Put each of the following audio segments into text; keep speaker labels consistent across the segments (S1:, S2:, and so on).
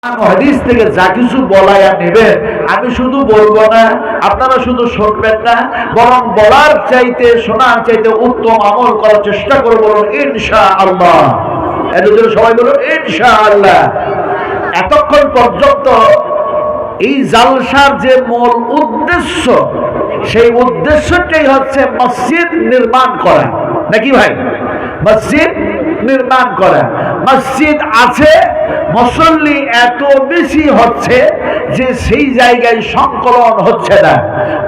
S1: হাদিস থেকে যা কিছু বলায়া নেবেন, আমি শুধু বলবো না, আপনারা শুধু শুনবেন না, বরং বলার চাইতে শোনার চাইতে উত্তম আমল করার চেষ্টা করবো। বলুন ইনশাআল্লাহ। এত জোরে সবাই বলুন ইনশাআল্লাহ। এতক্ষণ পর্যন্ত এই জালসার যে মূল উদ্দেশ্য, সেই উদ্দেশ্যটাই হচ্ছে মসজিদ নির্মাণ করা, নাকি ভাই? মসজিদ নির্মাণ করা। মসজিদ আছে, মুসল্লি এত বেশি হচ্ছে যে সেই জায়গায় সংকলন হচ্ছে না।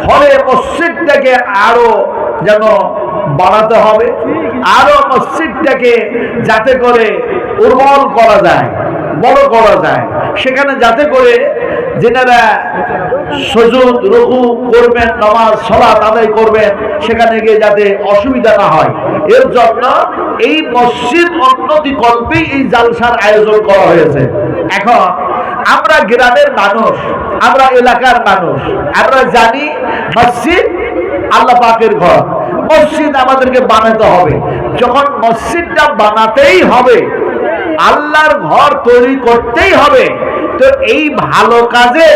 S1: ফলে মসজিদটাকে আরো যেন বাড়াতে হবে, আরো মসজিদটাকে যাতে করে উর্বর করা যায়, বড় করা যায়, সেখানে যাতে করে যেনারা সুজুদ রুকু করবেন, নামাজ সালাত আদায় করবেন, সেখানে গিয়ে যাতে অসুবিধা না হয়, এর জন্য এই মসজিদ উন্নতি কল্পেই এই জালসার আয়োজন করা হয়েছে। এখন আমরা গ্রামের মানুষ, আমরা এলাকার মানুষ, আমরা জানি মসজিদ আল্লাহ পাকের ঘর, মসজিদ আমাদেরকে বানাতে হবে। যখন মসজিদটা বানাতেই হবে, আল্লাহর ঘর তৈরি করতেই হবে, তো এই ভালো কাজে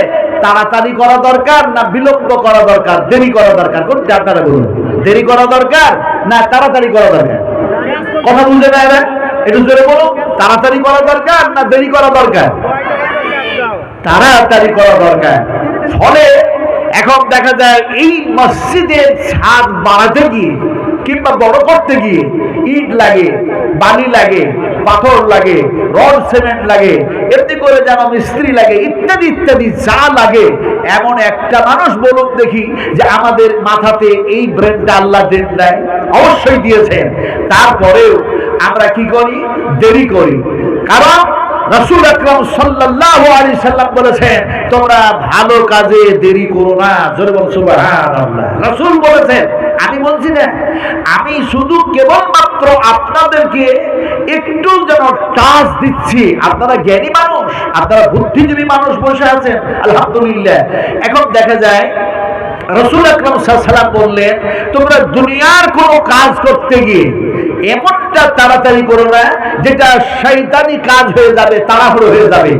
S1: তাড়াতাড়ি করা দরকার না বিলম্ব করা দরকার, দেরি করা দরকার? কোনটা আপনারা বলুন? দেরি করা দরকার না তাড়াতাড়ি করা দরকার? কথা বুঝতে পারে না? একটু জোরে বলুন, তাড়াতাড়ি করা দরকার না দেরি করা দরকার? তাড়াতাড়ি করা দরকার। ফলে এখন দেখা যায় এই মসজিদের ছাদ বাড়াতে গিয়ে কিংবা বড় করতে গিয়ে ইট লাগে, বালি লাগে, পাথর লাগে, রড সিমেন্ট লাগে, এমনি করে যেন মিস্ত্রি লাগে, ইত্যাদি ইত্যাদি যা লাগে। এমন একটা মানুষ বলুন দেখি যে আমাদের মাথাতে এই ব্রেনটা আল্লাহ দেন নাই? অবশ্যই দিয়েছেন। তারপরেও আমরা কি করি? দেরি করি। কারণ রাসূল আকরাম সাল্লাল্লাহু আলাইহি সাল্লাম বলেছেন, তোমরা ভালো কাজে দেরি করো না। জোরে বলুন সুবহানাল্লাহ। রাসূল বলেছেন, আমি বলছি না, আমি শুধু কেবলমাত্র আপনাদেরকে একটু যেন টাচ দিচ্ছি। আপনারা জ্ঞানী মানুষ, আপনারা বুদ্ধিজীবী মানুষ বসে আছেন, আলহামদুলিল্লাহ। এখন দেখা যায় রাসূল আকরাম সাল্লাল্লাহু আলাইহি সাল্লাম বললেন, তোমরা দুনিয়ার কোনো কাজ করতে গিয়ে এমনটা তাড়াতাড়ি করো না যেটা শয়তানি কাজ হয়ে যাবে, তাড়াহুড়ো হয়ে যাবে।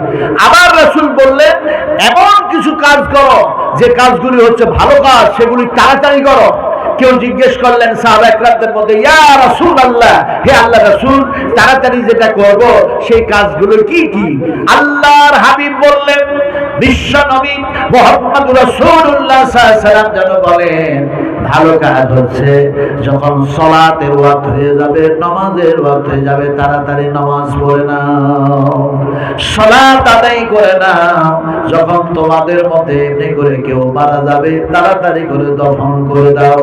S1: আবার রাসূল বললেন, এমন কিছু কাজ করো যে কাজগুলি হচ্ছে ভালো কাজ, সেগুলি তাড়াতাড়ি করো। কেউ জিজ্ঞেস করলেন সাহাবা একরামদের মধ্যে, ইয়া রাসূলুল্লাহ, হে আল্লাহ রাসূল, তাড়াতাড়ি যেটা করব সেই কাজগুলো কি কি? আল্লাহর হাবিব বললেন, বিশ্ব নবী মুহাম্মদ রাসূলুল্লাহ সাল্লাল্লাহু আলাইহি ওয়াসাল্লাম যেন বলেন, ভালো কাজ হচ্ছে যখন সালাতের ওয়াক্ত হয়ে যাবে, নামাজের ওয়াক্ত হয়ে যাবে, তাড়াতাড়ি নামাজ পড়ে নাও, সালাত আদায় করে নাও। যখন তোমাদের মধ্যে এমনি করে কেউ মারা যাবে, তাড়াতাড়ি করে দফন করে দাও।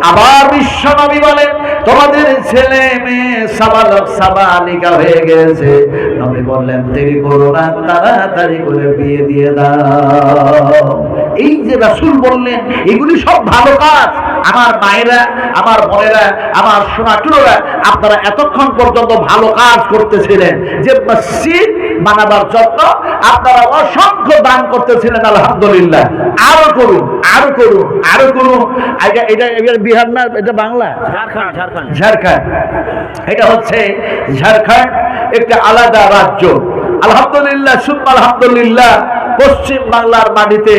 S1: আবার বিশ্ব নবী বলেন, তোমাদের ছেলে মেয়ে সাবালক সাবালিকা হয়ে গেছে, নবী বললেন দেরি করো না, তাড়াতাড়ি করে বিয়ে দিয়ে দাও। এই যে রাসূল বললেন, এগুলি সব ভালো কাজ। আমার মায়েরা, আমার বোনেরা, আমার সোনাটুলোরা, আপনারা এতক্ষণ পর্যন্ত ভালো কাজ করতেছিলেন। যে মসজিদ বানাবার জন্য আপনারা অসংখ্য দান করতেছিলেন, আলহামদুলিল্লাহ। আরো করুন, আরো করুন, আরো করুন। এটা বিহার না, এটা বাংলা, ঝাড়খণ্ড। এটা হচ্ছে ঝাড়খণ্ড, একটা আলাদা রাজ্য। আলহামদুলিল্লাহ, সুবহান আলহামদুলিল্লাহ। পশ্চিম বাংলার মাটিতে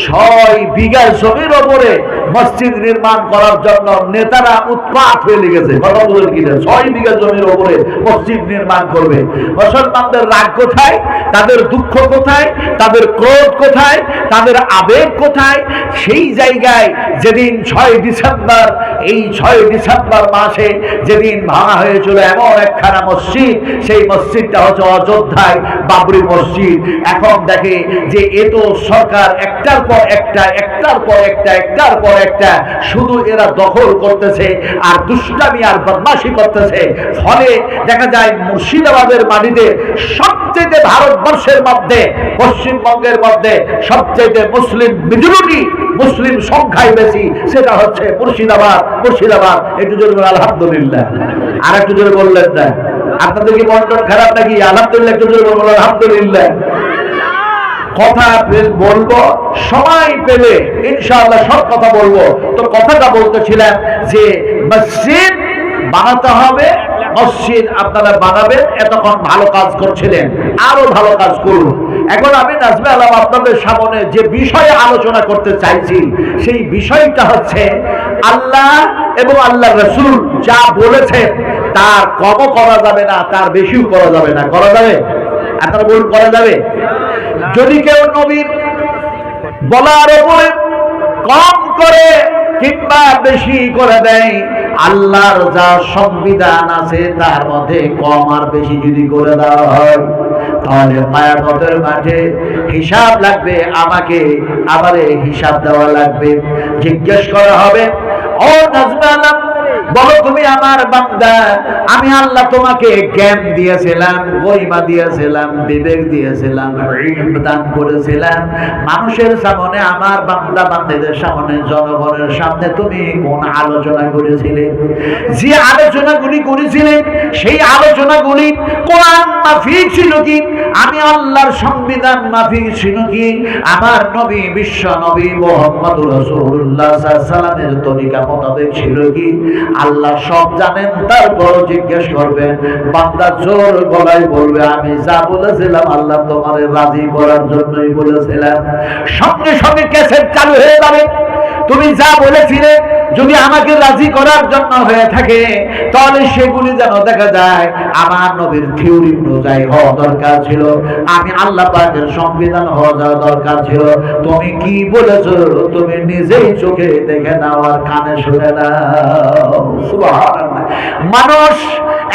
S1: 6 বিঘা জমির ওপরে মসজিদ নির্মাণ করার জন্য নেতারা উৎপাত হয়ে লেগেছে। কথা বলেন কিনা? 6 বিঘা জমির ওপরে মসজিদ নির্মাণ করবে। মুসলমানদের রাগ কোথায়? তাদের দুঃখ কোথায়? তাদের ক্রোধ কোথায়? তাদের আবেগ কোথায়? সেই জায়গায় যেদিন 6 ডিসেম্বর, এই 6 ডিসেম্বর মাসে যেদিন ভাঙা হয়েছিল এমন একখানা মসজিদ, সেই মসজিদটা হচ্ছে অযোধ্যায় বাবরি মসজিদ। এখন দেখে যে এ তো সরকার একটার পর একটা, একটার পর একটা, একটার পর একটা শুধু এরা দখল করতেছে আর দুষ্টামি আর বদমাশি করতেছে। ফলে দেখা যায় মুর্শিদাবাদের মাটিতে সবচেয়ে, ভারতবর্ষের মধ্যে, পশ্চিমবঙ্গের মধ্যে সবচেয়ে মুসলিম মেজরিটি, মুসলিম সংখ্যায় বেশি, সেটা হচ্ছে মুর্শিদাবাদ। মুর্শিদাবাদ। একটু জোরে বলুন আলহামদুলিল্লাহ। আর একটু জোরে বললেন না? আপনাদের কি মন খারাপ নাকি? আলহামদুলিল্লাহ একটু জোরে বলুন আলহামদুলিল্লাহ। কথা বলবো, সময় পেলে ইনশাআল্লাহ সব কথা বলবো। তো কথাটা বলতেছিলাম যে মসজিদ বানাতে হবে মসজিদ, আপনারা বানাবেন। এতক্ষণ ভালো কাজ করছিলেন, আরো ভালো কাজ করুন। এখন আমি নাজমে আলম আপনাদের সামনে যে বিষয়ে আলোচনা করতে চাইছি, সেই বিষয়টা হচ্ছে আল্লাহ এবং আল্লাহ রাসূল যা বলেছেন তার কমও করা যাবে না, তার বেশিও করা যাবে না। করা যাবে? আপনারা বলুন, করা যাবে? যদি কেউ নবীর বলার উপরে কম করে কিংবা বেশি করে দেয়, আল্লাহর যা সংবিধান আছে তার মধ্যে কম আর বেশি যদি করে দেওয়া হয়, তাহলে কিয়ামতের মাঠে হিসাব লাগবে, আমাকে আবার হিসাব দেওয়া লাগবে। জিজ্ঞেস করা হবে, ও নাজমে আলম, বলো তুমি আমার বান্দা, আমি আল্লাহ তোমাকে জ্ঞান দিয়েছিলাম, গরিমা দিয়েছিলাম, বিবেক দিয়েছিলাম, ইলম দান করেছিলাম, মানুষের সামনে, আমার বান্দা বান্দীদের সামনে, জনগণের সামনে তুমি কোন আলোচনা করেছিলে? যে আলোচনাগুলি করেছিলে সেই আলোচনাগুলি কোরআন মাফিক ছিল কি? আমি আল্লাহর সংবিধান মাফিক ছিল কি? আমার নবী, বিশ্ব নবী মুহাম্মদুর রাসূলুল্লাহ সাল্লাল্লাহু আলাইহি ওয়াসাল্লামের তরিকা মোতাবেক ছিল কি? আল্লাহ সব জানেন, তারপর জিজ্ঞেস করবেন। বান্দা জোর গলায় বলবে, আমি যা বলেছিলাম আল্লাহ তোমার রাজি করার জন্যই বলেছিলাম। সঙ্গে সঙ্গে ক্যাসেট চালু হয়ে যাবে। তুমি যা বলেছিলে যদি আমাকে রাজি করার জন্য হয়ে থাকে, তাহলে সেগুলি যেন দেখা যায় আমার নবীর থিওরি অনুযায়ী হওয়া দরকার ছিল, আমি আল্লাহ পাকের সংবিধান হওয়া যাওয়া দরকার ছিল। তুমি কি বলেছো তুমি নিজেই চোখে দেখে নাও আর কানে শুনে নাও। সুবহানাল্লাহ। মানুষ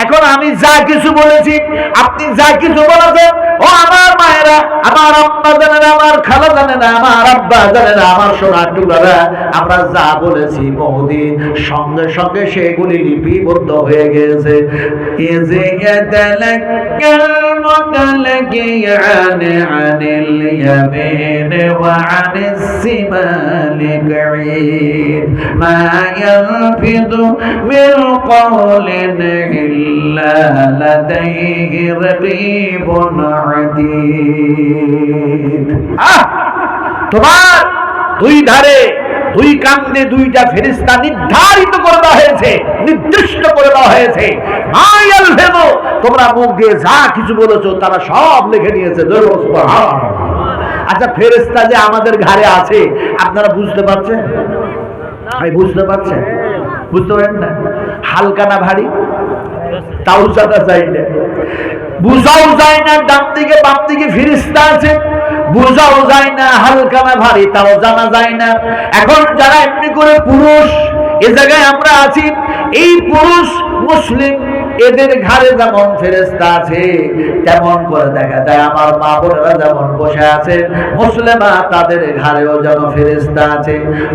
S1: এখন আমি যা কিছু বলেছি, আপনি যা কিছু বলেছেন, ও আমার মায়েরা, আমার আম্মা জানে না, আমার খালা জানে না, আমার আব্বা জানে না, আমার সোনার টুকরারা, আমরা যা বলেছি বহুদিন সঙ্গে সঙ্গে সেগুলি লিপিবদ্ধ হয়ে গেছে। তোমার দুই ধারে দুই কান্দে দুইটা ফেরেশতা নির্ধারিত করে দেওয়া হয়েছে, নির্দিষ্ট করে দেওয়া হয়েছে। তোমরা মুখ দিয়ে যা কিছু বলেছো তারা সব লিখে নিয়েছে। আচ্ছা, ফেরেশতা যে আমাদের ঘরে আছে আপনারা বুঝতে পারছেন? বুঝতে পারছেন? বুঝতে পারেন না? হালকা না ভারী? তাও জানা যায় না, বুঝাও যায় না। ডান দিকে বাম দিকে ফেরেশতা আছে, বুঝাও যায় না হালকা না ভারী, তাও জানা যায় না। এখন যারা এমনি করে পুরুষ এ জায়গায় আমরা আছি, এই পুরুষ মুসলিম, এদের ঘরে যেমন ফেরেশতা আছে তেমন করে দেখা যায় আমার মা বোনেরা যেমন বসে আছে মুসলিমা, তাদের ঘরেও যেন ফেরেশতা আছে।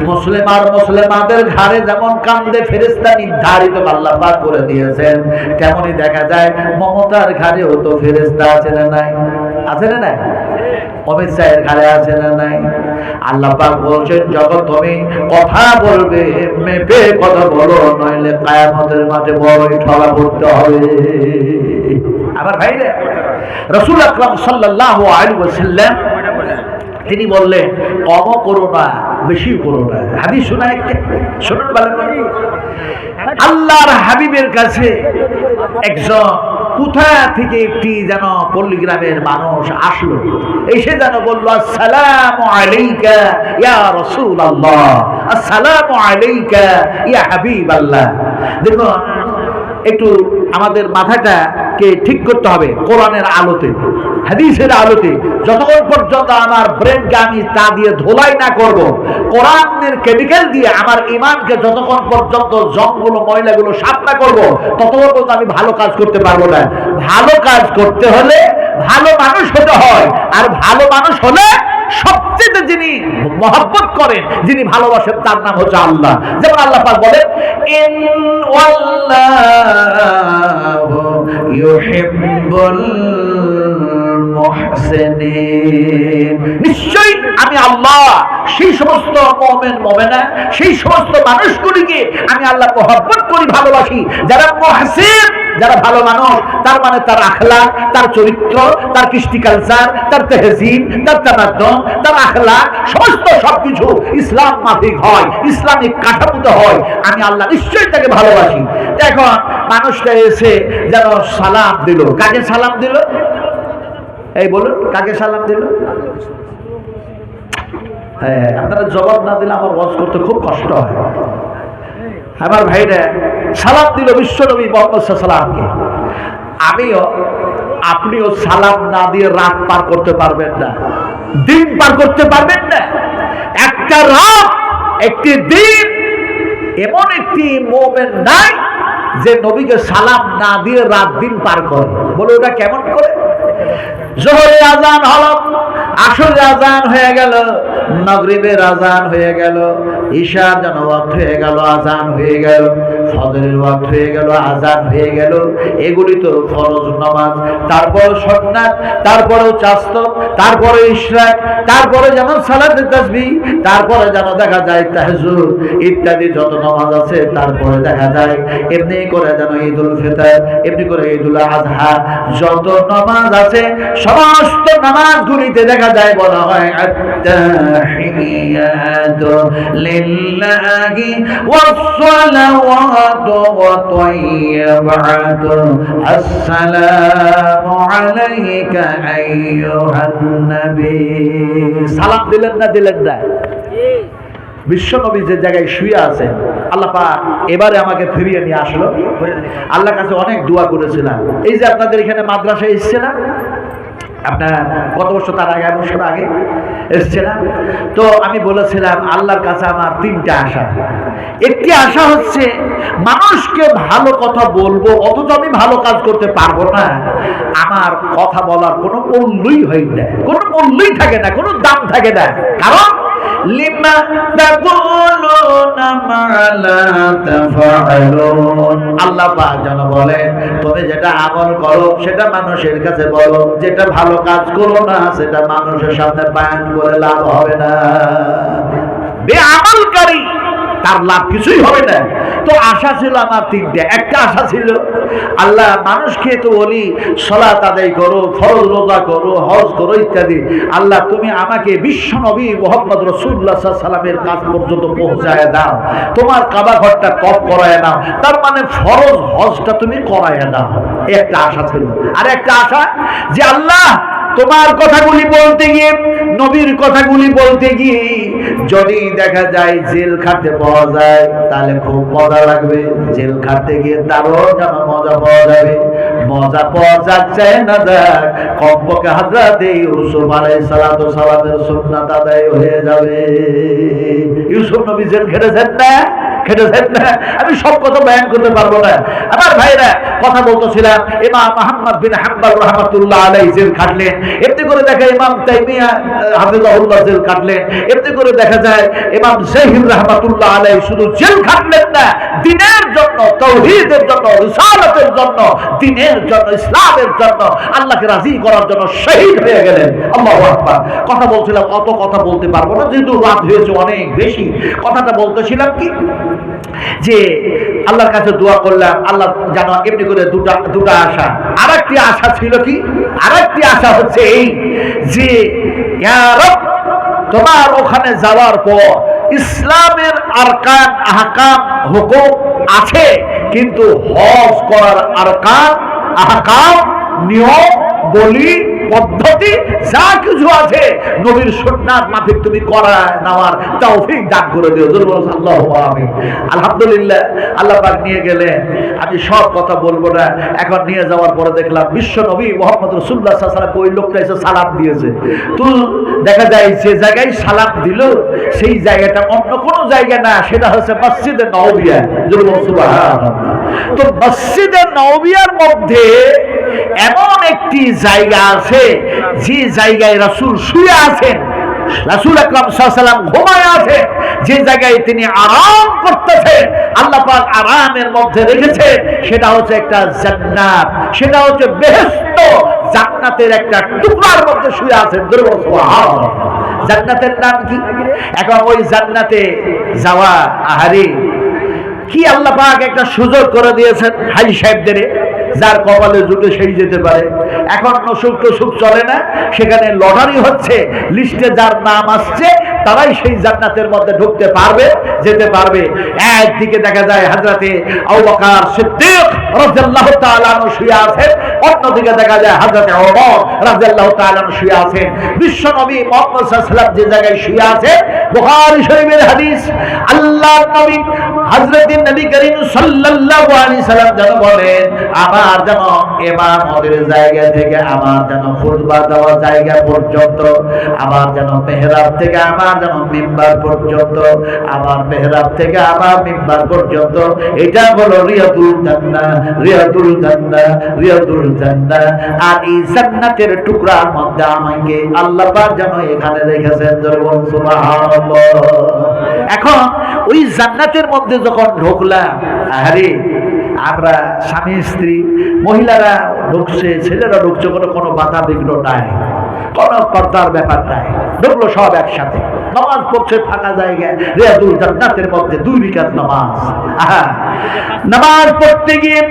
S1: মুসলিম আর মুসলিমাদের ঘরে যেমন কান্দে ফেরেশতা নির্ধারিত আল্লাহ পাক করে দিয়েছেন, তেমনি দেখা যায় মমতার ঘরেও তো ফেরেশতা আছে না নাই? আছে না নাই? অমিত শাহের ঘরে আছে না নাই? আল্লাহ পাক বলছেন, যখন তুমি কথা বলবে মেপে কথা বলো, নইলে কিয়ামতের মাঠে বড়ই ঠকা পড়তে হবে। আমার ভাইরা, রাসূল আকরাম সাল্লাল্লাহু আলাইহি ওয়াসাল্লাম তিনি বললেন, কম করো না, বেশি করো না। হাদিস শোনায়, শুনুন ভালো করে। আল্লাহর হাবিবের কাছে একজন কোথা থেকে একটি যেন পল্লীগ্রামের মানুষ আসলো, এসে যেন বলল, আসসালামু আলাইকা ইয়া রাসূলুল্লাহ, আসসালামু আলাইকা ইয়া হাবিবাল্লাহ। দেখুন, একটু আমাদের মাথাটাকে ঠিক করতে হবে কোরআনের আলোতে, হাদিসের আলোতে। যতক্ষণ পর্যন্ত আমার ব্রেনকে আমি তা দিয়ে ধোলাই না করব, কোরআনের কেমিক্যাল দিয়ে আমার ইমানকে যতক্ষণ পর্যন্ত জংগুলো ময়লাগুলো সাফ না করব, ততক্ষণ পর্যন্ত আমি ভালো কাজ করতে পারবো না। ভালো কাজ করতে হলে ভালো মানুষ হতে হয়, আর ভালো মানুষ হলে সবচেয়ে যিনি মহব্বত করেন, যিনি ভালোবাসেন, তার নাম হচ্ছে আল্লাহ। যেমন আল্লাহ পাক বলেন, ইন ওয়াল্লাহু ইউহিব্বুল মুহসিনিন, নিশ্চয়ই আমি আল্লাহ সেই সমস্ত মুমিন মুমিনা, সেই সমস্ত মানুষগুলিকে আমি আল্লাহ মহব্বত করি, ভালোবাসি, যারা মুহসিন, যারা ভালো মানুষ তার মানে তার আখলাক, তার চরিত্র, তার কৃষ্টি কালচার, তার তেহজিব, তার তামাদ্দুন, তার আখলাক সমস্ত সবকিছু ইসলাম মাফিক হয়, ইসলামিক কাঠামোতে হয়। আমি আল্লাহ নিশ্চয়ই তাকে ভালোবাসি। এখন মানুষটা এসে যেন সালাম দিল, কাকে সালাম দিল? এই বলুন, কাকে সালাম দিল? হ্যাঁ, আপনারা জবাব না দিলে আমার ওয়াজ করতে খুব কষ্ট হয়। আমার ভাইরা সালাম দিল বিশ্বনবী মুহাম্মদ সাল্লাল্লাহু আলাইহি ওয়াসাল্লামকে। আমিও আপনিও সালাম না দিয়ে রাত পার করতে পারবেন না, দিন পার করতে পারবেন না। একটা রাত, একটি দিন, এমন একটি মোমেন নাই যে নবীকে সালাম না দিয়ে রাত দিন পার করে। বলে ওটা কেমন করে? জোহরের আজান হলো, আসরের আজান হয়ে গেল, মাগরিবের আজান হয়ে গেল, ইশার যেন ওয়াক্ত হয়ে গেল, আজান হয়ে গেল, ফজরের ওয়াক্ত হয়ে গেল, আজান হয়ে গেল। এগুলি তো ফরজ নামাজ, তারপর সুন্নাত, তারপরেও চাস্ত, তারপরে ইশরাক, তারপরে যেমন সালাতে তাসবিহ, তারপরে যেন দেখা যায় তাহাজ্জুদ ইত্যাদি যত নামাজ আছে, তারপরে দেখা যায় এমনি করে যেন ঈদুল ফিতর, এমনি করে ঈদুল আযহা, যত নামাজ আছে সমস্ত নামাজগুলিতে দেখা যায় বলা হয় আত-তাহিয়াতু লিল্লাহি ওয়াস-সালাওয়াতু ওয়াত-তাইয়্যিবাতু আসসালামু আলাইকা আইয়ুহান নবী। সালাম দিলেন না? দিলেন না? বিশ্বনবী যে জায়গায় শুয়ে আছেন, আল্লাহ পাক এবারে আমাকে ফিরিয়ে নিয়ে আসলো। আল্লাহর কাছে অনেক দোয়া করেছিলাম। এই যে আপনাদের এখানে মাদ্রাসায় এসেছিলাম, আপনার কত বছর, তার আগে 1 বছর আগে এসেছিলাম, তো আমি বলেছিলাম আল্লাহর কাছে আমার 3টা আশা। একটি আশা হচ্ছে মানুষকে ভালো কথা বলবো, অথচ আমি ভালো কাজ করতে পারবো না, আমার কথা বলার কোনো মূল্যই হয় না, কোনো মূল্যই থাকে না, কোনো দাম থাকে না। কারণ লিমা তাকুলুনা মা লা তাফআলুন, আল্লাহ পাক যেন বলেন তুমি যেটা আমল করো সেটা মানুষের কাছে বলো, যেটা ভালো কাজ করো না সেটা মানুষের সামনে বয়ান করে লাভ হবে না। বেআমলকারী তার লাভ কিছুই হবে না। তো আশা ছিল আমার 3টে। একটা আশা ছিল আল্লাহ মানুষকে তো বলি সালাত আদায় করো, ফরজ রোজা করো, হজ করো ইত্যাদি, আল্লাহ তুমি আমাকে বিশ্ব নবী মুহাম্মদ রাসূলুল্লাহ সাল্লাল্লাহু আলাইহি ওয়াসাল্লামের কাছ পর্যন্ত পৌঁছায় দাও, তোমার কাবা ঘরটা তওয়াফ করায় দাও, তার মানে ফরজ হজটা তুমি করায় দাও। একটা আশা ছিল। আর একটা আশা যে আল্লাহ তোমার কথাগুলি বলতে গিয়ে, নবীর কথাগুলি বলতে গিয়ে যদি দেখা যায় জেল খাটতে পাওয়া যায় তাহলে খুব মজা লাগবে, জেল খাটতে গিয়ে তারও যেন মজা পাওয়া যাবে। মজা পাওয়া যাচ্ছে না যাক, কমপক্ষে হযরত ইউসুফ আলাইহিস সালাতু সালামের সুন্নাত আদায় হয়ে যাবে। ইউসুফ নবী জেল খেটেছেন না? খেটেছেন না? আমি সব কথা বয়ান করতে পারবো না। আমার ভাইরা কথা বলতেছিলাম, ইমাম আহমদ বিন হাম্বল রাহমাতুল্লাহ আলাইহি জেল খাটলেন, এমনি করে দেখা ইমাম তাইমিয়া হাফিজাহুল্লাহ জেল খাটলেন, এমনি করে দেখা যায় ইমাম যাহির রাহমাতুল্লাহ আলাইহি শুধু জেল খাটলেন না, দ্বীনের জন্য, তাওহীদের জন্য, রিসালাতের জন্য, দ্বীনের জন্য, ইসলামের জন্য, আল্লাহকে রাজি করার জন্য শহীদ হয়ে গেলেন। আল্লাহু আকবার। কথা বলছিলাম, অত কথা বলতে পারবো না যেহেতু রাত হয়েছে অনেক বেশি। কথাটা বলতেছিলাম কি যে আল্লাহর কাছে দোয়া করলাম, আল্লাহ জানো এমনি করে দুটা আশা। আরেকটি আশা ছিল কি? আরেকটি আশা হচ্ছে এই যে ইয়া রব, তোমার ওখানে যাওয়ার পর ইসলামের আরকান আহকাম হুকুম আছে, কিন্তু হজ করার আরকান আহকাম নিয়ম বলি পদ্ধতি যা কিছু আছে নবীর সুন্নাত মাফিক তুমি করা নেওয়ার তৌফিক দান করে দিও। আল্লাহু আমিন। আলহামদুলিল্লাহ, আল্লাহ পাক নিয়ে গেলেন। আমি সব কথা বলবো না। এখন নিয়ে যাওয়ার পরে দেখলাম বিশ্ব নবী মুহাম্মদ রাসূলুল্লাহ সাল্লাল্লাহু আলাইহি ওয়াসাল্লাম ওই লোকটা এসে সালাম দিয়েছে। তো দেখা যায় যে জায়গায় সালাম দিল সেই জায়গাটা অন্য কোনো জায়গা না, সেটা হচ্ছে মসজিদে নববিয়া। সুবহানাল্লাহ। তো মসজিদে নববিয়ার মধ্যে এমন একটি জায়গা আছে যে জায়গায় রাসূল শুয়ে আছেন, রাসূল আকরাম সাল্লাল্লাহু আলাইহি ওয়াসাল্লাম ঘুমায় আছেন, যে জায়গায় তিনি আরাম করতেছেন, আল্লাহ পাক আরামের মধ্যে রেখেছেন, সেটা হচ্ছে একটা জান্নাত, সেটা হচ্ছে বেহেশত, জান্নাতের একটা টুকরার মধ্যে শুয়ে আছেন। সুবহানাল্লাহ। জান্নাতের নাম কি? এখন ওই জান্নাতে যাওয়া, আহারে কি আল্লাহ পাক একটা সুযোগ করে দিয়েছেন হাজী সাহেবদের। যার কপালে জুটে সেই যেতে পারে। এখন নসুক টসুক চলে না, সেখানে লটারি হচ্ছে, লিস্টে যার নাম আসছে তারাই সেই জান্নাতের মধ্যে ঢুকতে পারবে, যেতে পারবে। একদিকে দেখা যায় হযরতে আবু বকর সিদ্দিক রাদিয়াল্লাহু তাআলা আনহু শুয়ে আছেন, অন্যদিকে দেখা যায় হযরতে ওমর রাদিয়াল্লাহু তাআলা আনহু শুয়ে আছেন। বিশ্বনবী মুহাম্মদ সাল্লাল্লাহু আলাইহি ওয়াসাল্লাম যে জায়গায় শুয়ে আছেন, বুখারী শরীফের হাদিস, আল্লাহর নবী হযরতে নবী করিম সাল্লাল্লাহু আলাইহি সাল্লাম যেন বলেন, আমার যেন ইমামতের জায়গা থেকে আমার যেন খুতবা দেওয়ার জায়গা পর্যন্ত, আমার যেন মেহরাব থেকে আমার যেন মিম্বার পর্যন্ত, আমার মেহরাব থেকে আমার মিম্বার পর্যন্ত, এটা হলো রিয়াদুল জান্নাহ, রিয়াদুল জান্নাহ, রিয়াদুল জান্নাহ। আর এই জান্নাতের টুকরার মধ্যে আমাকে আল্লাহ পাক যেন এখানে রেখেছেন, জোরে সুবহানাল্লাহ। এখন ওই জান্নাতের মধ্যে যখন ঢুকলাম, আরে আমরা স্বামী স্ত্রী, মহিলারা ঢুকছে, ছেলেরা ঢুকছে, কোনো বাধা বিঘ্ন নাই, কোনো পর্দার ব্যাপার নাই, ঢুকলো সব একসাথে। নামাজ পড়ছে ফাঁকা জায়গায়, রিয়াদুল জান্নাতের মধ্যে 2 রাকাত নামাজ। নামাজ পড়তে গিয়ে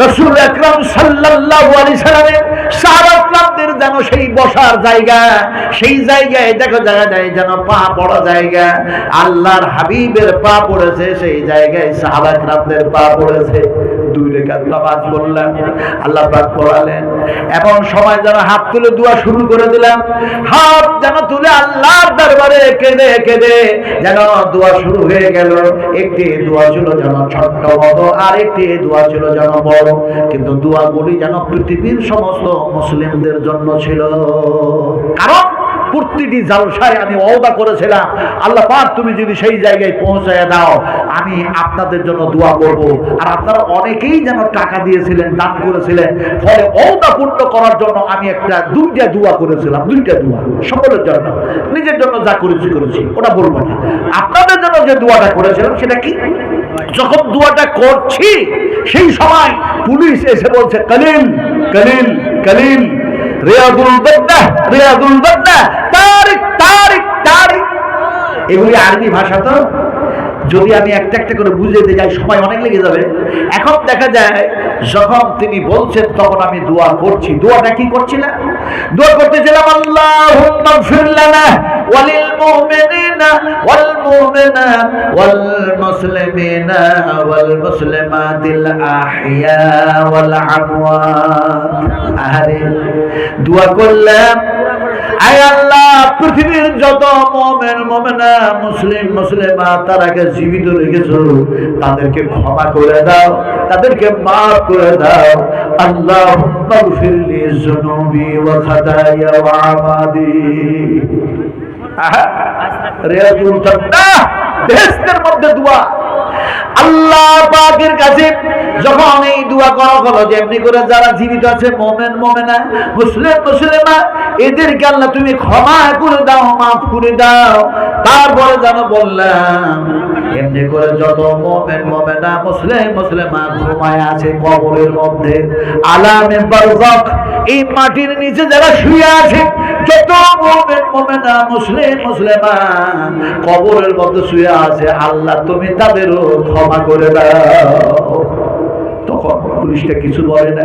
S1: রাসূল আকরাম সাল্লাল্লাহু আলাইহি সাল্লামের সাহাবাদের যেন সেই বসার জায়গা, সেই জায়গায় দেখো জায়গা যায় যেন পা পড়া জায়গা, আল্লাহর হাবিবের পা পড়েছে, সেই জায়গায় সাহাবাদের পা পড়েছে। 2 রাকাত নামাজ পড়লাম, আল্লাহ পাক পড়ালেন। এমন সময় যেন হাত তুলে দোয়া শুরু করে দিলাম, হাত যেন তুলে আল্লাহর দরবারে কেঁদে কেঁদে যেন দোয়া শুরু হয়ে গেল। একটি দোয়া ছিল যেন ছোট্ট মতো, আর একটি দোয়া ছিল যেন বড়, কিন্তু দোয়াগুলি যেন পৃথিবীর সমস্ত মুসলিমদের জন্য ছিল। কারণ প্রতিটি জালসায় আমি ওয়াদা করেছিলাম, আল্লাহ পাক তুমি যদি সেই জায়গায় পৌঁছায় দাও, আমি আপনাদের জন্য দোয়া করব। আর আপনারা অনেকেই যেন টাকা দিয়েছিলেন, দান করেছিলেন, ফলে ওয়াদা পূর্ণ করার জন্য আমি একটা 2টা দোয়া করেছিলাম, 2টা দোয়া সকলের জন্য। নিজের জন্য যা করেছি ওটা বলবো না, আপনাদের জন্য যে দোয়াটা করেছিলাম সেটা কি, যখন দোয়াটা করছি সেই সময় পুলিশ এসে বলছে কলিল কলিল কলিল, রিয়াদুল জান্নাহ, রিয়াদুল জান্নাহ, তারিক তারিক তারিক। এগুলি আরবি ভাষা, তো যদি আমি একটা একটা করে বুঝাতে যাই সময় অনেক লেগে যাবে। এখন দেখা যায় যখন তিনি বলছেন তখন আমি দোয়া করছি। দোয়াটা কি করছিলাম? দোয়া করতেছিলাম, আল্লাহুম্মা গফির লানা ওয়ালিল মুমিনিনা ওয়াল মুমিনাত ওয়াল মুসলিমিনা ওয়াল মুসলিমাতিল আহইয়া ওয়াল আমওয়াত। আরে দোয়া করলাম, আয় আল্লাহ পৃথিবীর যত মুমিন মুমিনা, মুসলিম মুসলিমা তারাকে জীবিত রেখেছো, তাদেরকে ক্ষমা করে দাও, তাদেরকে মাফ করে দাও। আল্লাহুম্মা গফির লি যুনুবি ওয়া খাতায়া ওয়া আমাদি। রিয়াদুল জান্নাহ, বেহেশতের মধ্যে দোয়া। আল্লাহ পাকের কাছে যখন এই দোয়া করা হলো, যেমনি করে যারা জীবিত আছে মুমিন মুমিনা, মুসলিম মুসলিমা, এদেরকে আল্লাহ তুমি ক্ষমা করে দাও, মাফ করে দাও। তারপরে যেন বললাম, এমনি করে যত মুমিন মুমিনা, মুসলিম মুসলিমা ঘুমায় আছে কবরের মধ্যে, আলামে বারযাখ, এই মাটির নিচে যারা শুয়ে আছে, যত মুমিন মুমিনা, মুসলিম মুসলিমা কবরের মধ্যে শুয়ে আছে, আল্লাহ তুমি তাদেরও ক্ষমা করে দাও। তখন পুলিশটা কিছু বলে না,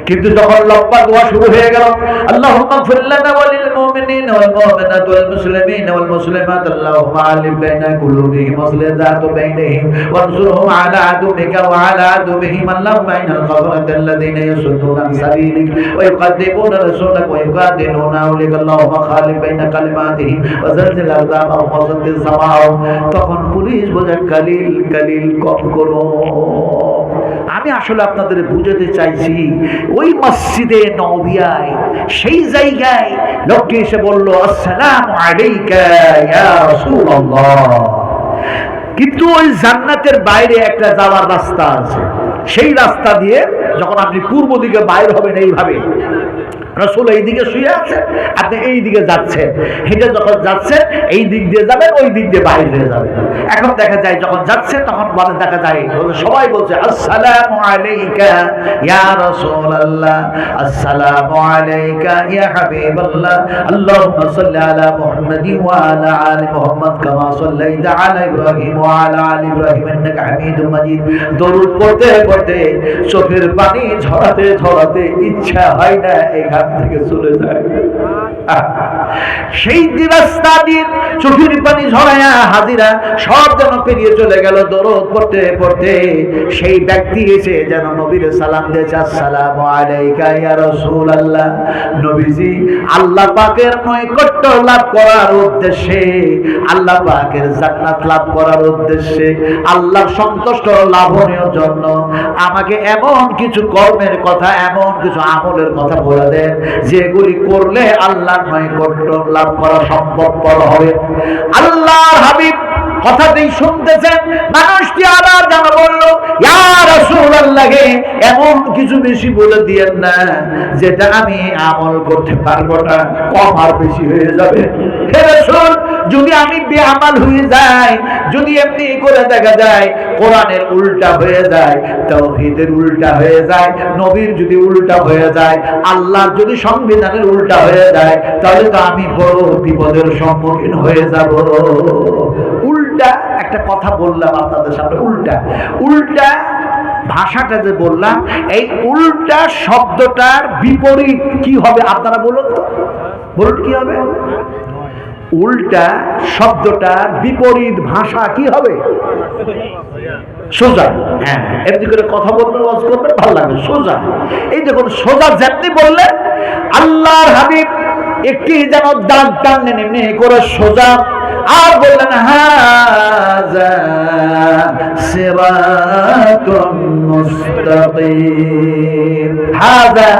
S1: কিন্তু যখন লম্বা দোয়া শুরু হয়ে গেল, আল্লাহুম্মা গফির লানা ওয়ালিল মুমিনিনা ওয়াল মুমিনাতি ওয়াল মুসলিমিনা ওয়াল মুসলিমাত, আল্লাহুম্মা আলিফ বাইনা কুলুবিহিম ওয়াসলিহ যাতা বাইনহিম ওয়ানসুরহুম আলা আদুবিকা ওয়া আলা আদুবিহিম, আল্লাহুম্মা ইন্নাল কাফারাতাল্লাযীনা ইয়াসুদ্দুনা আন সাবিলিক ওয়া ইউকাদ্দিবুনা রাসূলাক ওয়া ইউকাদিলুনা আউলিকা, আল্লাহুম্মা খালিফ বাইনা কালিমাতিহিম ওয়া যালজিল আরদামাহুম ওয়া সাদ্দিস সামাআহুম। তখন পুলিশ বলে, কালিল কালিল, কম করো। আমি আসলে আপনাদের বুঝাতে চাইছি, ওই মসজিদে নববিয়ায় সেই জায়গায় লোকটি এসে বলল, আসসালামু আলাইকা ইয়া রাসূলুল্লাহ। কিন্তু ওই জান্নাতের বাইরে একটা যাওয়ার রাস্তা আছে, সেই রাস্তা দিয়ে যখন আপনি পূর্ব দিকে বাইর হবেন, এইভাবে রাসূল এই দিকে শুয়ে আছে, আপনি এই দিকে যাচ্ছেন, হেঁটে যখন যাচ্ছেন এই দিক দিয়ে যাবেন, ওই দিক দিয়ে বাইরে হয়ে যাবেন। এখন দেখা যায় যখন যাচ্ছে তখন বলে দেখা যায় সবাই বলছে আসসালামু আলাইকা ইয়া রাসূলুল্লাহ, আসসালামু আলাইকা ইয়া হাবিবাল্লাহ, আল্লাহুম্মা সাল্লি আলা মুহাম্মাদি ওয়া আলা আলি মুহাম্মাদ কামা সাল্লাইতা আলা ইব্রাহিম ওয়া আলা আলি ইব্রাহিম ইন্নাকা হামিদুম মাজিদ। দরুদ পড়তে পড়তে চোখের পানি ঝরাতে ঝরাতে ইচ্ছা হয় না এখান থেকে চলে যায়। সেই রাস্তা দিয়ে চোখের পানি ঝরায়া হাজিরা সব যেন পেরিয়ে চলে গেল দরুদ পড়তে পড়তে। সেই ব্যক্তি এসে যেন নবীর সালাম দিয়েছে, আসসালামু আলাইকা ইয়া রাসূলুল্লাহ। নবীজি আল্লাহ পাকের নৈকট্য লাভ করার উদ্দেশ্যে, আল্লাহ পাকের জান্নাত লাভ করার উদ্দেশ্যে, আল্লাহর সন্তুষ্ট লাভের জন্য আমাকে এমন কিছু কর্মের কথা, এমন কিছু আমলের কথা বলে দেন যেগুলি করলে আল্লাহর নৈকট্য লাভ করা সম্ভবপর হবে। আল্লাহর হাবিব কথাতেই শুনতেছেন, মানুষটি আবার যেন বলল, ইয়া রাসূলুল্লাহ, এমন কিছু বেশি বলে দিয়েন না যেটা আমি আমল করতে পারবো না, কম আর বেশি হয়ে যাবে। হে রাসূল, যদি আমি বেআমাল হয়ে যাই, যদি এমনি করে দেখা যায় কোরআনের উল্টা হয়ে যায়, তাওহীদের উল্টা হয়ে যায়, নবীর যদি উল্টা হয়ে যায়, আল্লাহর যদি সংবিধানের উল্টা হয়ে যায়, তাহলে তো আমি বড় বিপদের সম্মুখীন হয়ে যাব। উল্টা একটা কথা বললাম আপনাদের সামনে, উল্টা উল্টা ভাষাটা যে বললাম, এই উল্টা শব্দটার বিপরীত কি হবে আপনারা বলুন তো, বলুন কি হবে? উল্টা শব্দটার বিপরীত ভাষা কি হবে? সোজা। হ্যাঁ, এমনি করে কথা বলতে ওয়াজ করতে ভালো লাগে, সোজা। এই দেখুন সোজা যেমনি বললেন, আল্লাহর হাবিব একটি যেন দাগ টানলেন এমনি করে সোজা, আর বললেন হাযা সিরাতুম মুস্তাকিম, হাযা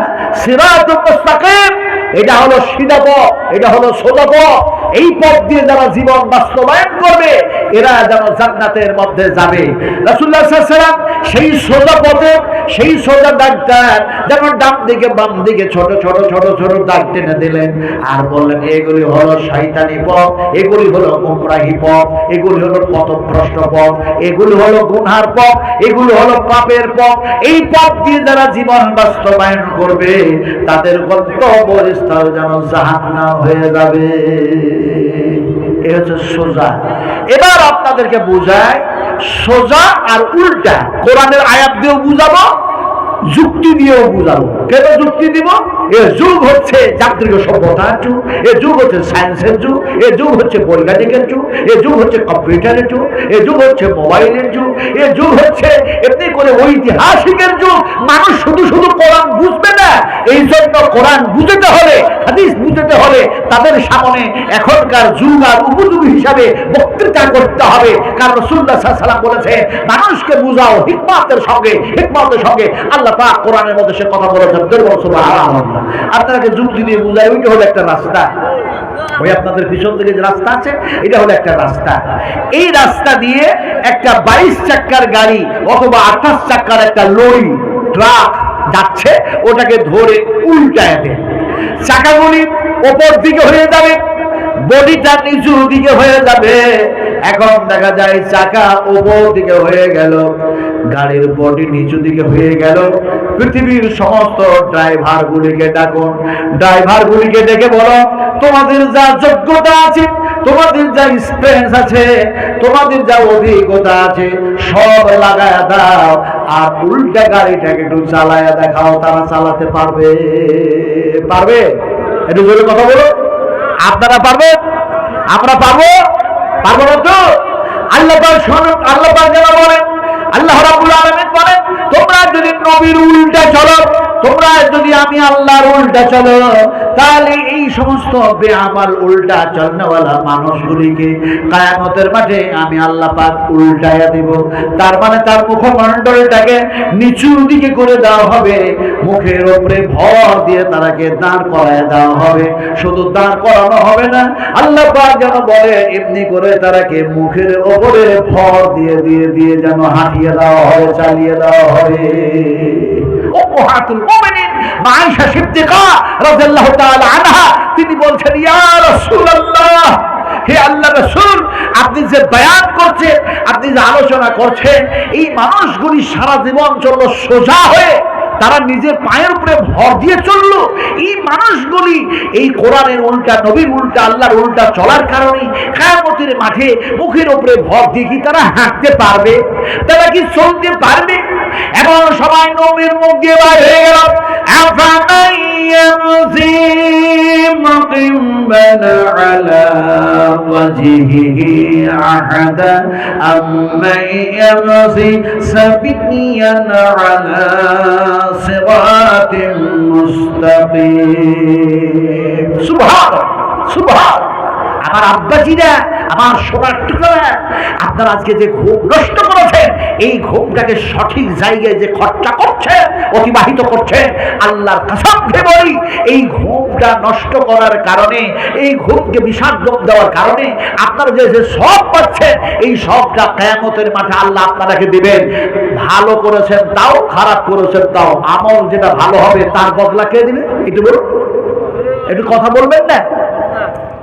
S1: সিরাতুম মুস্তাকিম, এটা হলো সিধা পথ, এটা হলো সোজা পথ। এই পথ দিয়ে যারা জীবন বাস্তবায়ন করবে এরা যেন জান্নাতের মধ্যে যাবে। রাসূলুল্লাহ সাল্লাল্লাহু আলাইহি ওয়াসাল্লাম সেই সোজা পথে, সেই সোজা দাগটা যেন ডান দিকে বাম দিকে ছোট ছোট ছোট ছোট দাগ টেনে দিলেন, আর বললেন এগুলি হলো শয়তানি পথ, এগুলি হলো গোমরাহি পথ, এগুলি হলো পথভ্রষ্ট পথ, এগুলি হলো গুনার পথ, এগুলি হলো পাপের পথ। এই পথ দিয়ে যারা জীবন বাস্তবায়ন করবে তাদের গন্তব্যস্থল যেন জাহান্নাম হয়ে যাবে। এ হচ্ছে সোজা। এবার আপনাদেরকে বুঝায় সোজা আর উল্টা কোরআনের আয়াত দিয়েও বুঝাবো, যুক্তি দিয়েও বুঝাবো। কেন যুক্তি দিব? এ যুগ হচ্ছে যান্ত্রিক সভ্যতার যুগ, এ যুগ হচ্ছে সায়েন্সের যুগ, এ যুগ হচ্ছে বৈজ্ঞানিকের যুগ, এ যুগ হচ্ছে কম্পিউটারের যুগ, এ যুগ হচ্ছে মোবাইলের যুগ, এ যুগ হচ্ছে এমনি করে ঐতিহাসিকের যুগ। মানুষ শুধু শুধু কোরআন বুঝবে না, এই জন্য কোরআন বুঝতে হলে, হাদিস বুঝতে হলে তাদের সামনে এখনকার যুগ আর উপযোগী হিসাবে বক্তৃতা করতে হবে। কারণ রাসূলুল্লাহ সাল্লাল্লাহু আলাইহি ওয়াসাল্লাম বলেছে, মানুষকে বুঝাও হিকমতের সঙ্গে, হিকমতের সঙ্গে। আল্লাহ পাক কোরআনের মধ্যে সে কথা বলেছেন, সুবহানাল্লাহ। আপনাকে যুক্তি দিয়ে বুঝায়, ওইটা হলো একটা রাস্তা। ওই আপনাদের পিছন থেকে যে রাস্তা আছে এটা হলো একটা রাস্তা। এই রাস্তা দিয়ে একটা 22 চাক্কার গাড়ি অথবা 28 চাক্কার একটা লরি, ট্রাক যাচ্ছে, ওটাকে ধরে উল্টায় দেন। চাকাগুলি ওপর দিকে হয়ে যাবে, বডিটা নিচু দিকে হয়ে যাবে। এখন দেখা যায় চাকা উপর দিকে হয়ে গেল, গাড়ির বডি নিচু দিকে হয়ে গেল। পৃথিবীর সমস্ত ড্রাইভার গুলিকে ডাকুন, ড্রাইভার গুলিকে ডেকে বলো, তোমাদের যা যোগ্যতা আছে, তোমাদের যা এক্সপেরিয়েন্স আছে, তোমাদের যা অভিজ্ঞতা আছে সব লাগায়া দাও, আর উল্টা গাড়িটাকে একটু চালায়া দেখাও। তারা চালাতে পারবে? পারবে? একটু জোরে কথা বলো। আপনারা পারবেন? আমরা পারবো? পারবো না তো? আল্লাহ পাক শুনুন, আল্লাহ পাক যেন বলেন, আল্লাহ রাব্বুল আলামিন বলেন, তোমরা যদি নবীর উল্টা চলো, তোমরা যদি আমি আল্লাহর উল্টা চলো, তাহলে এই সমস্ত বেআমাল উল্টা চলনেওয়ালা মানুষগুলিকে কিয়ামতের মাঠে আমি আল্লাহ পাক উল্টায়া দিব। তার মানে তার মুখমণ্ডলটাকে নিচু দিকে করে দেওয়া হবে, মুখের উপরে ভর দিয়ে তারাকে দাঁড় করায় দেওয়া হবে। শুধু দাঁড় করানো হবে না, আল্লাহ পাক যেন বলে এমনি করে তারাকে মুখের উপরে ভর দিয়ে দিয়ে দিয়ে যেন হাঁটিয়ে দেওয়া হবে, চালিয়ে দেওয়া হবে। আয়েশা সিদ্দিকা রাদিয়াল্লাহু তাআলা আনহা তিনি বলছেন, ইয়া রাসূলুল্লাহ, হে আল্লাহর রাসূল, আপনি যে বয়ান করছেন, আপনি যে আলোচনা করছেন, এই মানুষগুলি সারা জীবন চলল সোজা হয়ে, তারা নিজের পায়ের উপরে ভর দিয়ে চললো। এই মানুষগুলি এই কোরআনের উল্টা, নবীর উল্টা, আল্লাহর উল্টা চলার কারণে কিয়ামতের মাঠে মুখের উপরে ভর দিয়ে কি তারা হাঁটতে পারবে? তারা কি চলতে পারবে? এখন সবাই নবীর মুখ দিয়ে বাইর হয়ে গেল, আফামান ইয়ামশি মুকিম্মান আলা ওয়াজহিহি আহাদা আম্মান ইয়ামশি সাবিয়ান আলা সিরাতিন মুস্তাকিম। সুবহানাল্লাহ, সুবহানাল্লাহ। আমার আব্বাজিরা, আমার সোনার টুকরা, আপনারা আজকে যে ঘুম নষ্ট করেছেন, এই ঘুমটাকে সঠিক জায়গায় যে খরচা করছেন, অতিবাহিত করছেন, আল্লাহর কসম খেয়ে বলি, এই ঘুমটা নষ্ট করার কারণে, এই ঘুমকে বিসর্জন দেওয়ার কারণে আপনারা যে সব পাচ্ছেন, এই সবটা কিয়ামতের মাঠে আল্লাহ আপনাকে দিবেন। ভালো করেছেন তাও, খারাপ করেছেন তাও, আমল যেটা ভালো হবে তার বদলা কে দিবে? একটু বলুন, একটু কথা বলবেন না?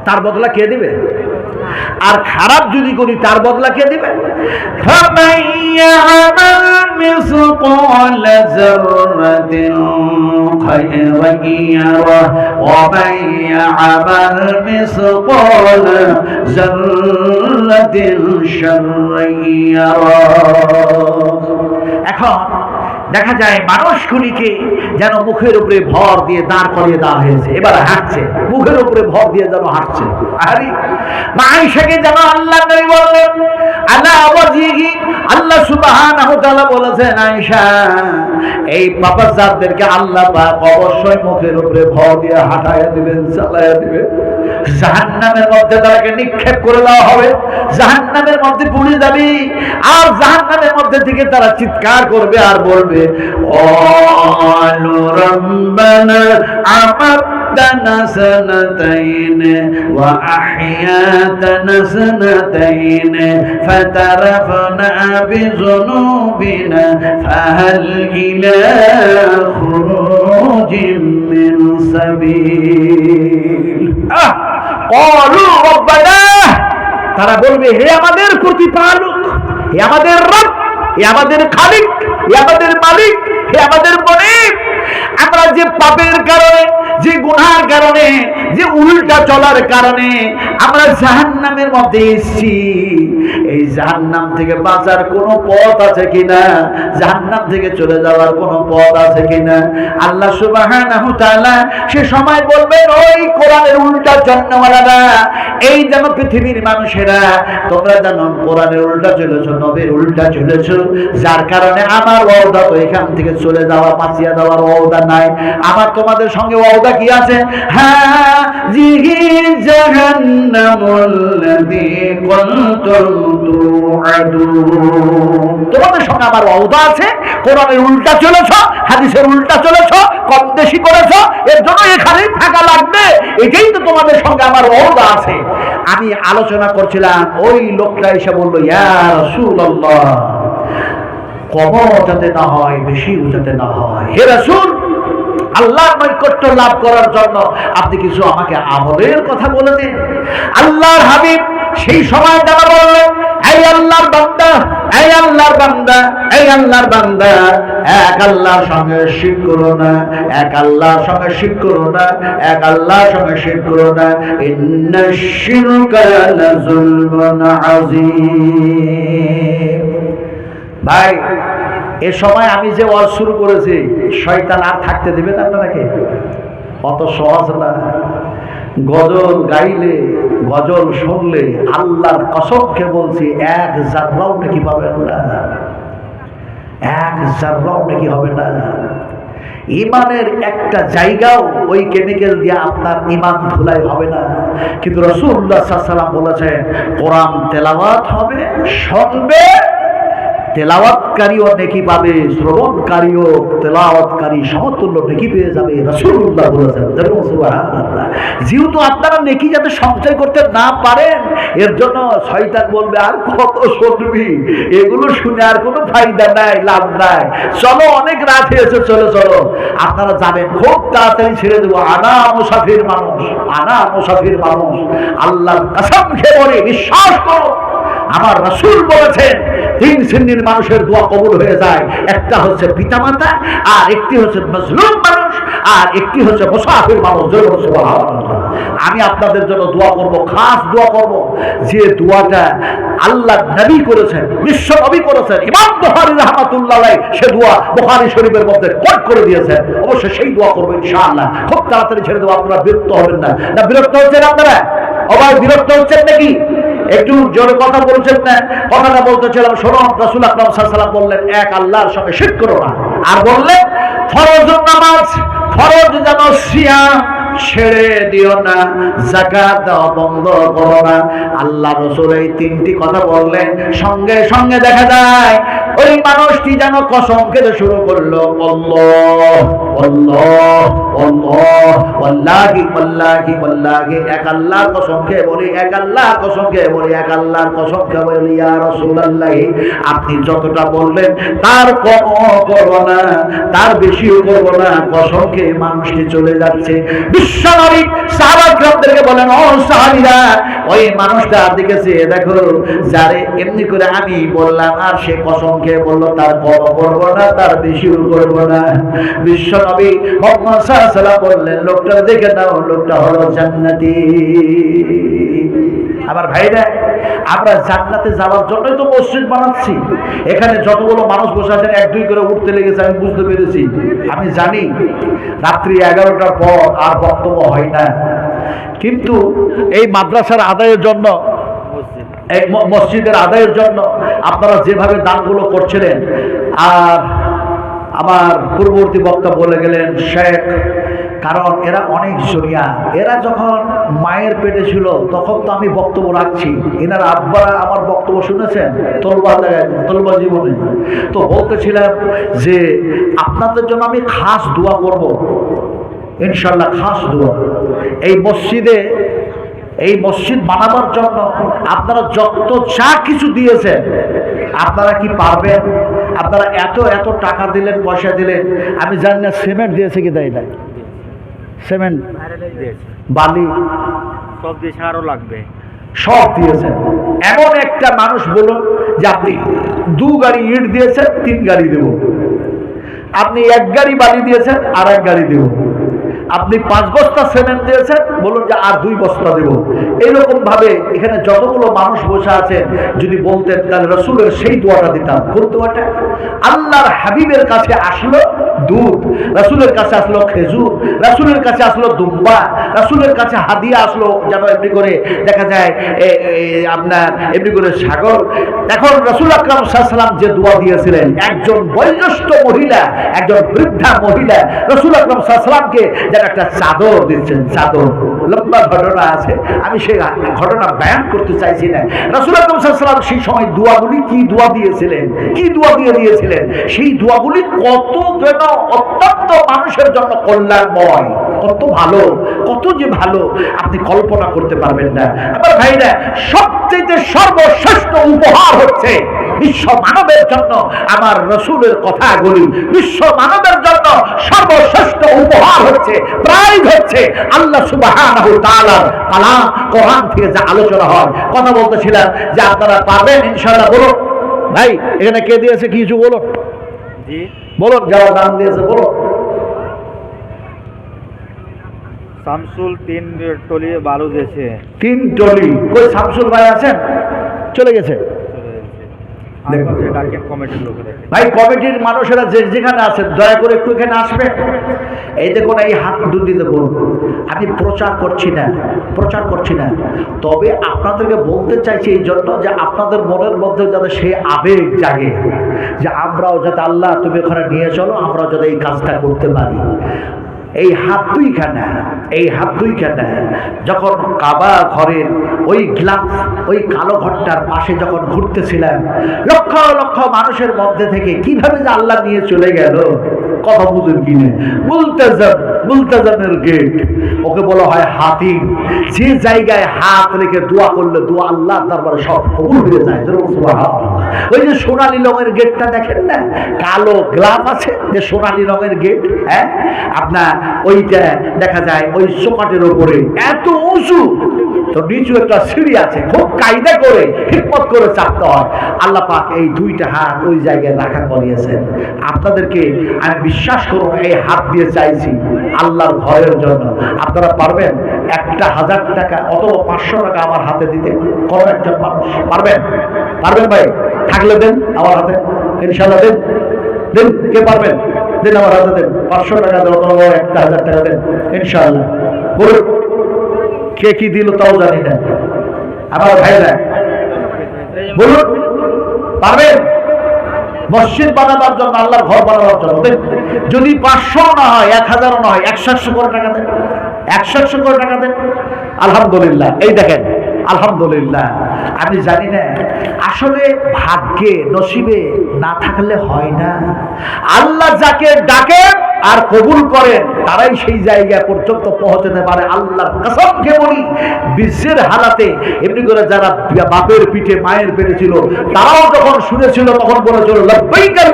S1: তার বদলা কে দিবে? আর খারাপ যদি করি তার বদলা কে দিবে? এখন দেখা যায় মানুষগুলিকে যেন মুখের উপরে ভর দিয়ে দাঁড় করিয়ে দেওয়া হয়েছে, এবার হাঁটছে, মুখের উপরে ভর দিয়ে যেন হাঁটছে। আরে মা আয়েশাকে যেন আল্লাহ নবী বললেন, আলা ওয়াজহিহি, আল্লাহ সুবহানাহু ওয়া তাআলা বলেছেন, আয়েশা, এই পাপাজাতদেরকে আল্লাহ পাক অবশ্যই মুখের উপরে ভর দিয়ে হাঁটাইয়া দিবেন, চালাইয়া দিবেন। জাহান্নামের মধ্যে তাদেরকে নিক্ষেপ করে দেওয়া হবে, জাহান্নামের মধ্যে পুড়ে যাবে, আর জাহান্নামের মধ্যে থেকে তারা চিৎকার করবে আর বলবে, আলু রাব্বানা আমাতনা সানাতাইন ওয়া আহইয়াতানা সানাতাইন ফাতারাফনা বিযুনুবিনা ফাহাল ইলা খুরুজিম মিন সাবিল। ক্বালু রাব্বানা, তারা বলবে, হে আমাদের প্রতিপালক, হে আমাদের রব, হে আমাদের খালিক, হে আমাদের মালিক, হে আমাদের মালিক, আমরা যে পাপের কারণে, যে গুনাহের কারণে, যে উল্টা চলার কারণে আমরা জাহান্নামের মধ্যে এসেছি, এই জাহান্নাম থেকে বাঁচার কোনো পথ আছে কিনা, জাহান্নাম থেকে চলে যাওয়ার কোনো পথ আছে কিনা? আল্লাহ সুবহানাহু ওয়া তাআলা সে সময় বলবেন, ওই কোরআনের উল্টা জন্মওয়ালারা, এই যেন পৃথিবীর মানুষেরা, তোমরা জানো কোরআনের উল্টা চলেছ, নবীর উল্টা চলেছ, যার কারণে আমার ওয়াদা তো এখান থেকে চলে যাওয়া, বাঁচিয়ে দেওয়ার ওয়াদা নাই। আমার তোমাদের সঙ্গে ওয়াদা কি আছে? হ্যাঁ, জিহি জাহান্নামুল্লাযী কুনতুম তুআদুন, তোমাদের সঙ্গে আমার ওয়াদা আছে। কোরআনের উল্টা চলেছ, হাদিসের উল্টা চলেছ, কম বেশি করেছ, এর জন্য এখানে থাকা লাগবে, এটাই তো তোমাদের সঙ্গে আমার ওয়াদা আছে। আমি আলোচনা করছিলাম, ওই লোকটা এসে বলল, ইয়া রাসূলুল্লাহ, কম যাতে না হয়, বেশি যাতে না হয়, হে রাসূল, আল্লাহর নৈকট্য লাভ করার জন্য আপনি কিছু আমাকে আমলের কথা বলে দিন। আল্লাহর হাবিব সেই সময় তারা বললেন, এই আল্লাহর বান্দা, এই আল্লাহর বান্দা, এই আল্লাহর বান্দা, এক আল্লাহর সঙ্গে শিরক করো না, এক আল্লাহর সঙ্গে শিরক করো না, এক আল্লাহর সঙ্গে শিরক করো না, ইন্নাশ শিরকা লাযুলমুন আযীম। ভাই, এ সময় আমি যে ওয়াজ শুরু করেছি, শয়তান আর থাকতে দেবেন আপনাকে? অত সহজ না। গজল গাইলে, গজল শুনলে, আল্লাহর কসমকে বলছি, এক জাররাও নাকি পাবেন না, এক জাররাও নাকি হবে না। ইমানের একটা জায়গাও ওই কেমিক্যাল দিয়ে আপনার ইমান ধুলাই হবে না। কিন্তু রাসূলুল্লাহ সাল্লাল্লাহু আলাইহি ওয়াসাল্লাম বলেছেন, কোরআন তেলাওয়াত হবে, শুনবে, তেলাওয়াতকারীও নেকি পাবে, শ্রবণকারীও তেলাওয়াতকারী সমতুল্য নেকি পেয়ে যাবে, রাসূলুল্লাহ বলেছেন। সুবহানাল্লাহ। যেহেতু আপনারা নেকি যাতে সঞ্চয় করতে না পারেন, এর জন্য শয়তান বলবে আর কত শুনবি, এগুলো শুনে আর কোনো ফায়দা নাই, লাভ নাই, চলো অনেক রাত হয়েছে, চলো চলো। আপনারা যাবেন, খুব তাড়াতাড়ি ছেড়ে দেবো। আনা মুসাফির মানুষ, আনা মুসাফির মানুষ। আল্লাহর কসম খেয়ে বলে, বিশ্বাস করো, আমার রাসূল বলেছেন তিন শ্রেণীর মানুষের দোয়া কবুল হয়ে যায়। একটা হচ্ছে পিতামাতা, আর একটি হচ্ছে মজলুম মানুষ, আর একটি হচ্ছে মুসাফির মানুষ। আমি আপনাদের জন্য দোয়া করব, খাস দোয়া করব, যে দোয়াটা আল্লাহ নবী করেছেন, বিশ্ব নবী করেছেন, ইমাম বুখারী রাহমাতুল্লাহ আলাইহি সে দোয়া বুখারী শরীফের মধ্যে কোট করে দিয়েছেন। অবশ্যই সেই দোয়া করব ইনশাআল্লাহ। খুব তাড়াতাড়ি ছেড়ে দেবো, আপনারা বিরক্ত হবেন না। না বিরক্ত হচ্ছেন আপনারা? আবার বিরক্ত হচ্ছেন নাকি? একটু জোরে কথা বলছেন না? কথাটা বলতেছিলাম, শোনো, রাসূল আকরাম সাল্লাল্লাহু আলাইহি ওয়াসাল্লাম বললেন, এক আল্লাহর সঙ্গে শিরক করো না। আর বললেন ফরজ নামাজ, ফরজ যেন সিয়াম ছেড়ে দিও না, যাকাত দাও বন্ধ করো না। আল্লাহ রাসূল এই তিনটি কথা বললেন, সঙ্গে সঙ্গে দেখা যায় ওই মানুষটি যেন কসম খেতে শুরু করলো, আল্লাহ আল্লাহ আল্লাহ, ওয়াল্লাহি ওয়াল্লাহি ওয়াল্লাহি, এক আল্লাহর কসম খেয়ে বলি, এক আল্লাহর কসম খেয়ে বলি, এক আল্লাহর কসম খেয়ে বলি, ইয়া রাসূলুল্লাহ, আপনি যতটা বললেন তার কম করব না, তার বেশিও করব না। কসম খেয়ে মানুষটি চলে যাচ্ছে। বিশ্বনবী সাহাবাদেরকে বলেন, ও সাহাবীরা, ওই মানুষটার দিকে চেয়ে দেখো, যারে এমনি করে আমি বললাম আর সে কসম খেয়ে বলল তার কম করব না, তার বেশিও করব না। বিশ্বনবী মুহাম্মদ সাল্লাল্লাহু আলাইহি ওয়াসাল্লাম বললেন, লোকটা দেখে নাও, লোকটা হলো জান্নাতি। আমার ভাইরা, আমরা জান্নাতে যাওয়ার জন্যই তো মসজিদ বানাচ্ছি। এখানে যতগুলো মানুষ বসে আছেন, এক দুই করে উঠতে লেগেছে, আমি বুঝতে পেরেছি। আমি জানি রাত্রি 11টার পর আর বক্তব্য হয় না, কিন্তু এই মাদ্রাসার আদায়ের জন্য, এই মসজিদের আদায়ের জন্য আপনারা যেভাবে দানগুলো করছিলেন, আর আমার পূর্ববর্তী বক্তা বলে গেলেন শেখ, কারণ এরা অনেক জরিয়া। এরা যখন মায়ের পেটে ছিল তখন তো আমি বক্তব্য রাখছি, এনার আব্বারা আমার বক্তব্য শুনেছেন তলবা জীবনে। তো বলতেছিলাম যে আপনাদের জন্য আমি খাস দোয়া করব, ইনশাল্লাহ খাস দোয়া। এই মসজিদে, এই মসজিদ বানাবার জন্য আপনারা যত যা কিছু দিয়েছেন, আপনারা কি পারবেন? আপনারা এত এত টাকা দিলেন, পয়সা দিলেন, আমি জানি না সিমেন্ট দিয়েছে কি দেয় না, সিমেন্ট, বালি
S2: সব দিয়ে আরো লাগবে,
S1: সব দিয়েছেন। এমন একটা মানুষ বলুন যে আপনি 2 গাড়ি ইট দিয়েছেন, 3 গাড়ি দেব। আপনি 1 গাড়ি বালি দিয়েছেন, আর 1 গাড়ি দেব। আপনি 5 বস্তা সিমেন্ট দিয়েছেন, বলুন যে আর 2 বস্তা দেব। এইরকম ভাবে এখানে যতগুলো মানুষ বসে আছেন, যদি বলতেন তাহলে রাসূলের সেই দোয়াটা দিতাম। কোন দোয়াটা? আল্লাহর হাবিবের কাছে আসলো দুধ, রাসূলের কাছে আসলো খেজুর, রাসূলের কাছে আসলো দুম্বা, রাসূলের কাছে হাদিয়া আসলো যেন এমনি করে দেখা যায় আপনার এমনি করে সাগর। এখন রাসূল আকরাম সাল্লাল্লাহু আলাইহি ওয়াসাল্লাম যে দোয়া দিয়েছিলেন, একজন বয়োজ্যেষ্ঠ মহিলা, একজন বৃদ্ধা মহিলা রাসূল আকরাম সাল্লাল্লাহু আলাইহি ওয়াসাল্লামকে যেন একটা চাদর দিচ্ছেন, চাদর। লম্বা ঘটনা আছে, আমি সেই ঘটনা বয়ান করতে চাইছি না। রাসূল আকরাম সাল্লাল্লাহু আলাইহি ওয়াসাল্লাম সেই সময় দোয়াগুলি কি দোয়া দিয়েছিলেন, কি দোয়া দিয়েছিলেন, সেই দোয়াগুলি কত যেন অত্যন্ত মানুষের জন্য কল্যাণময়, কত ভালো, কত যে ভালো আপনি কল্পনা করতে পারবেন না। আমার ভাইরা, সবচেয়ে সর্বশ্রেষ্ঠ উপহার হচ্ছে বিশ্ব মানবের জন্য আমার রাসূলের কথাগুলি। বিশ্ব মানবের জন্য সর্বশ্রেষ্ঠ উপহার হচ্ছে, প্রাইজ হচ্ছে আল্লাহ সুবহানাহু ওয়া তাআলার কালাম, কোরআন থেকে যা আলোচনা হয়। কথা বলতেছিলাম যে আপনারা পারবেন ইনশাআল্লাহ। বলুন ভাই, এখানে কে দিয়েছে কিছু বলো,
S2: জি
S1: বলুন, যারা দান দিয়েছে বলো।
S2: শামসুল 3 টলি বালু দিয়েছে।
S1: 3 টলি। কই শামসুল ভাই আছেন? চলে গেছে। ভাই, কমিটির মানুষেরা যে যেখানে আছেন দয়া করে একটু এখানে আসবে। এই দেখুন, এই হাত দুটি দেখুন। আমি প্রচার করছি না, প্রচার করছি না, তবে আপনাদেরকে বলতে চাইছি এই জন্য যে আপনাদের মনের মধ্যে যাতে সেই আবেগ জাগে যে আমরাও যাতে, আল্লাহ তুমি ওখানে নিয়ে চলো, আমরাও যাতে এই কাজটা করতে পারি। এই হাত দুইখানা, এই হাত দুইখানা যখন কাবা ঘরের ওই গ্লাস, ওই কালো ঘরটার পাশে যখন ঘুরতেছিলাম, লক্ষ লক্ষ মানুষের মধ্যে থেকে কিভাবে যে আল্লাহ নিয়ে চলে গেল, কথা বুঝুন কিনে। মুলতাজামের গেট, ওকে বলা হয় হাতিম। যে জায়গায় হাত রেখে দোয়া করলে দোয়া আল্লাহ দরবারে সব কবুল হয়ে যায়। ওই যে সোনালী রঙের গেটটা দেখেন না, কালো গ্লাস আছে যে সোনালী রঙের গেট, হ্যাঁ, আপনার ওইটা দেখা যায় ওই চৌকাটের উপরে এত উঁচু, তো নিচু একটা সিঁড়ি আছে, খুব কায়দা করে হিম্মত করে চাপতে হয়। আল্লাহ পাক এই দুইটা হাত ওই জায়গায় রাখা করিয়েছেন। আপনাদেরকে আমি বিশ্বাস করুন, এই হাত দিয়ে চাইছি আল্লাহর ভয়ের জন্য। আপনারা পারবেন 1,000 টাকা অথবা 500 টাকা আমার হাতে দিতে? কোনো একজন মানুষ পারবেন? পারবেন ভাই? থাকলে দেন আমার হাতে, ইনশাআল্লাহ দেন। দেন, কে পারবেন? দেন আমার হাতে দেন। 500 টাকা দেন অথবা 1,000 টাকা দেন, ইনশাআল্লাহ। বলুন কে কি দিল তাও জানি না। আমার ভাইরা বলুন, পারবেন? মসজিদ বানাবার জন্য, আল্লাহর ঘর বানাবার জন্য দেন। যদি 500 না হয়, 1000 না হয়, 100 করে টাকা দেন, 100 করে টাকা দেন। আলহামদুলিল্লাহ। এই দেখেন, আলহামদুলিল্লাহ। আমি জানি না আসলে ভাগ্যে নসিবে না থাকলে হয় না। আল্লাহ যাকে ডাকে আর কবুল করেন তারাই সেই জায়গা পর্যন্ত পৌঁছতে পারে। আল্লাহর কসমকে বলি, বিশ্বের হালাতে এমনি করে যারা বাপের পিঠে মায়ের পেটে ছিল, তারাও যখন শুনেছিল তখন বলেছিল লব্বাইক